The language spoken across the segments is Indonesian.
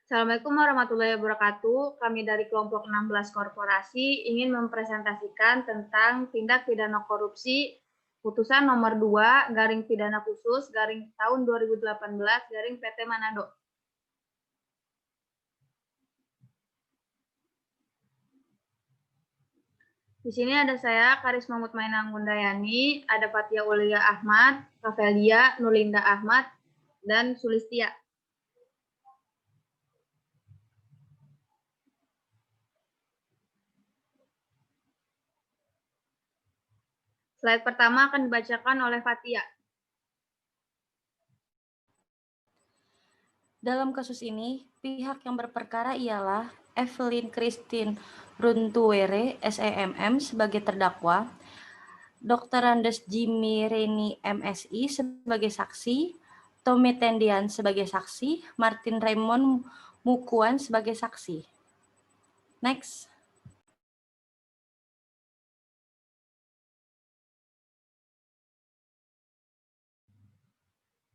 Assalamualaikum warahmatullahi wabarakatuh. Kami dari kelompok 16 korporasi ingin mempresentasikan tentang tindak pidana korupsi putusan nomor 2 garing pidana khusus garing tahun 2018 garing PT Manado. Di sini ada saya, Karisma Mutmainah Gundayani, ada Fatia Ulia Ahmad, Rafelia Nulinda Ahmad, dan Sulistia. Slide pertama akan dibacakan oleh Fatia. Dalam kasus ini, pihak yang berperkara ialah Evelyn Christine Runtuwere, SEMM sebagai terdakwa, Dr. Andes Jimmy Reni MSI sebagai saksi, Tommy Tendian sebagai saksi, Martin Raymond Mukuan sebagai saksi. Next.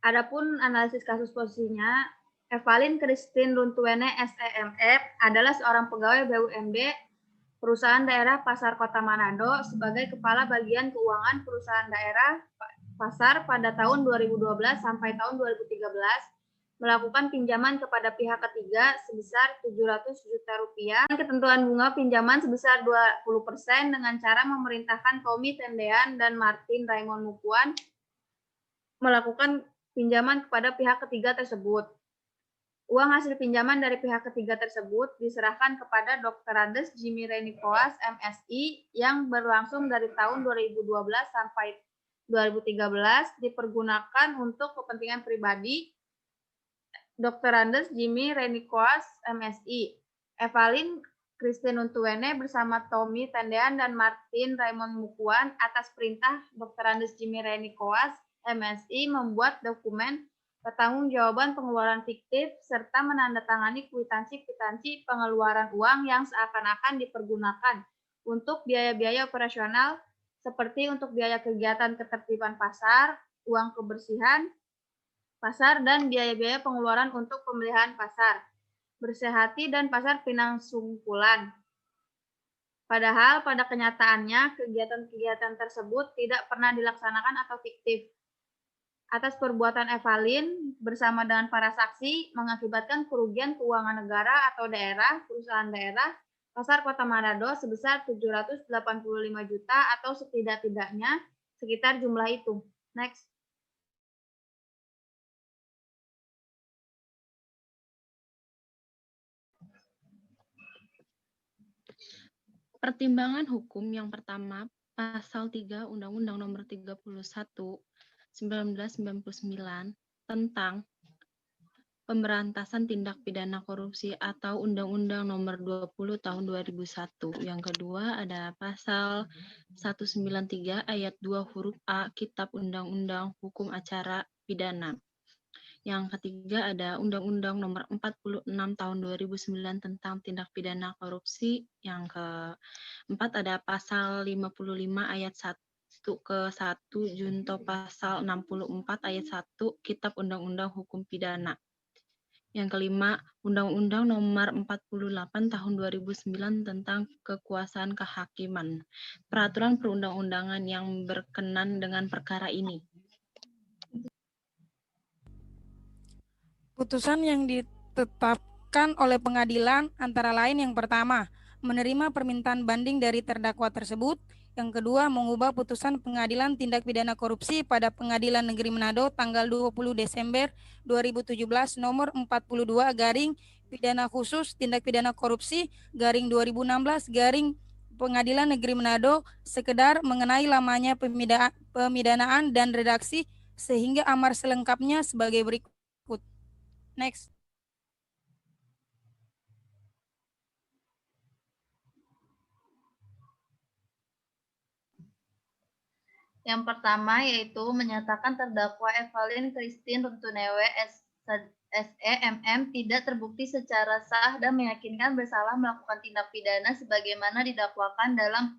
Adapun analisis kasus posisinya, Evelyn Christine Runtuwene SEMF adalah seorang pegawai BUMD Perusahaan Daerah Pasar Kota Manado sebagai Kepala Bagian Keuangan Perusahaan Daerah Pasar pada tahun 2012 sampai tahun 2013 melakukan pinjaman kepada pihak ketiga sebesar 700 juta rupiah. Ketentuan bunga pinjaman sebesar 20% dengan cara memerintahkan Tommy Tendean dan Martin Raymond Mukuan melakukan pinjaman kepada pihak ketiga tersebut. Uang hasil pinjaman dari pihak ketiga tersebut diserahkan kepada Dr. Andes Jimmy Renikoas, MSI, yang berlangsung dari tahun 2012 sampai 2013 dipergunakan untuk kepentingan pribadi Dr. Andes Jimmy Renikoas, MSI. Evelyn Christine Untuwene bersama Tommy Tendean dan Martin Raymond Mukuan atas perintah Dr. Andes Jimmy Renikoas, MSI membuat dokumen pertanggungjawaban pengeluaran fiktif serta menandatangani kwitansi-kwitansi pengeluaran uang yang seakan-akan dipergunakan untuk biaya-biaya operasional seperti untuk biaya kegiatan ketertiban pasar, uang kebersihan pasar, dan biaya-biaya pengeluaran untuk pemeliharaan pasar, Bersihati dan Pasar Pinang Sungkulan. Padahal pada kenyataannya kegiatan-kegiatan tersebut tidak pernah dilaksanakan atau fiktif. Atas perbuatan Evelyn bersama dengan para saksi mengakibatkan kerugian keuangan negara atau daerah, perusahaan daerah, Pasar Kota Manado sebesar 785 juta atau setidak-tidaknya sekitar jumlah itu. Next. Pertimbangan hukum yang pertama, Pasal 3 Undang-Undang Nomor 31 1999 tentang Pemberantasan Tindak Pidana Korupsi atau Undang-Undang Nomor 20 Tahun 2001. Yang kedua ada Pasal 193 Ayat 2 huruf A Kitab Undang-Undang Hukum Acara Pidana. Yang ketiga ada Undang-Undang Nomor 46 Tahun 2009 tentang Tindak Pidana Korupsi. Yang keempat ada Pasal 55 Ayat 1 ke 1 Junto Pasal 64 Ayat 1 Kitab Undang-Undang Hukum Pidana. Yang kelima, Undang-Undang Nomor 48 Tahun 2009 tentang Kekuasaan Kehakiman. Peraturan perundang-undangan yang berkenan dengan perkara ini. Putusan yang ditetapkan oleh pengadilan antara lain yang pertama, menerima permintaan banding dari terdakwa tersebut. Yang kedua, mengubah putusan Pengadilan Tindak Pidana Korupsi pada Pengadilan Negeri Manado tanggal 20 Desember 2017 nomor 42 garing pidana khusus tindak pidana korupsi garing 2016 garing Pengadilan Negeri Manado sekedar mengenai lamanya pemidanaan dan redaksi sehingga amar selengkapnya sebagai berikut. Next. Yang pertama yaitu menyatakan terdakwa Evelyn Christine Runtuwene SEMM tidak terbukti secara sah dan meyakinkan bersalah melakukan tindak pidana sebagaimana didakwakan dalam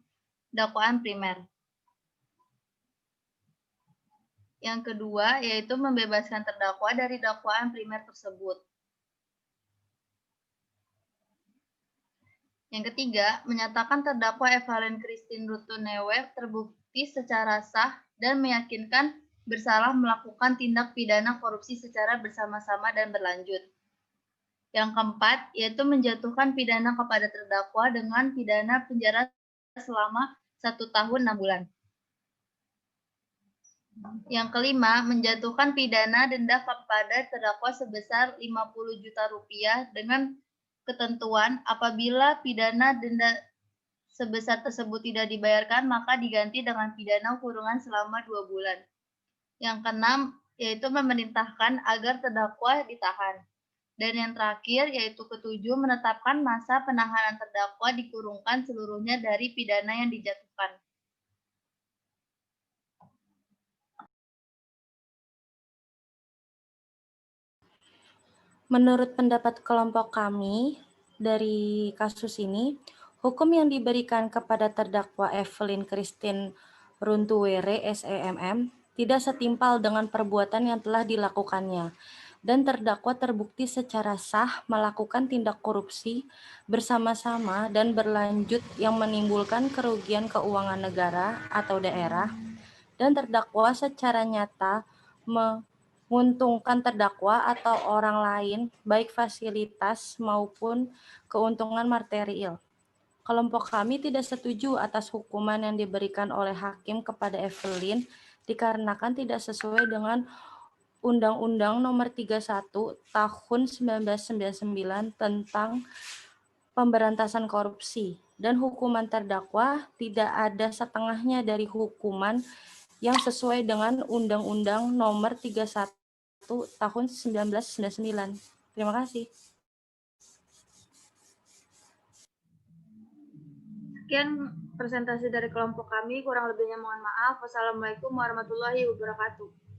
dakwaan primer. Yang kedua, yaitu membebaskan terdakwa dari dakwaan primer tersebut. Yang ketiga, yaitu membebaskan terdakwa dari dakwaan primer tersebut. Yang keempat, yaitu membebaskan terdakwa dari dakwaan primer tersebut. Yang kelima, yaitu membebaskan terdakwa dari dakwaan primer tersebut. Yang keenam, yaitu membebaskan terdakwa dari dakwaan primer tersebut. Yang ketujuh, yaitu membebaskan terdakwa dari dakwaan primer tersebut. Yang kedua, yaitu membebaskan terdakwa dari dakwaan primer tersebut. Yang ketiga, yaitu membebaskan terdakwa dari dakwaan primer tersebut. Yang ketiga, menyatakan terdakwa Evelyn Christine Rutunewe terbukti secara sah dan meyakinkan bersalah melakukan tindak pidana korupsi secara bersama-sama dan berlanjut. Yang keempat, yaitu menjatuhkan pidana kepada terdakwa dengan pidana penjara selama 1 tahun 6 bulan. Yang kelima, menjatuhkan pidana denda kepada terdakwa sebesar 50 juta rupiah dengan ketentuan apabila pidana denda sebesar tersebut tidak dibayarkan, maka diganti dengan pidana kurungan selama 2 bulan. Yang keenam, yaitu memerintahkan agar terdakwa ditahan. Dan yang terakhir, yaitu ketujuh, menetapkan masa penahanan terdakwa dikurungkan seluruhnya dari pidana yang dijatuhkan. Menurut pendapat kelompok kami, dari kasus ini, hukum yang diberikan kepada terdakwa Evelyn Christine Runtuwere SEMM tidak setimpal dengan perbuatan yang telah dilakukannya, dan terdakwa terbukti secara sah melakukan tindak korupsi bersama-sama dan berlanjut yang menimbulkan kerugian keuangan negara atau daerah, dan terdakwa secara nyata menguntungkan terdakwa atau orang lain, baik fasilitas maupun keuntungan material. Kelompok kami tidak setuju atas hukuman yang diberikan oleh hakim kepada Evelyn dikarenakan tidak sesuai dengan Undang-Undang Nomor 31 Tahun 1999 tentang Pemberantasan Korupsi, dan hukuman terdakwa tidak ada setengahnya dari hukuman yang sesuai dengan Undang-Undang Nomor 31 Tahun 1999. Terima kasih. Sekian presentasi dari kelompok kami, kurang lebihnya mohon maaf. Wassalamualaikum warahmatullahi wabarakatuh.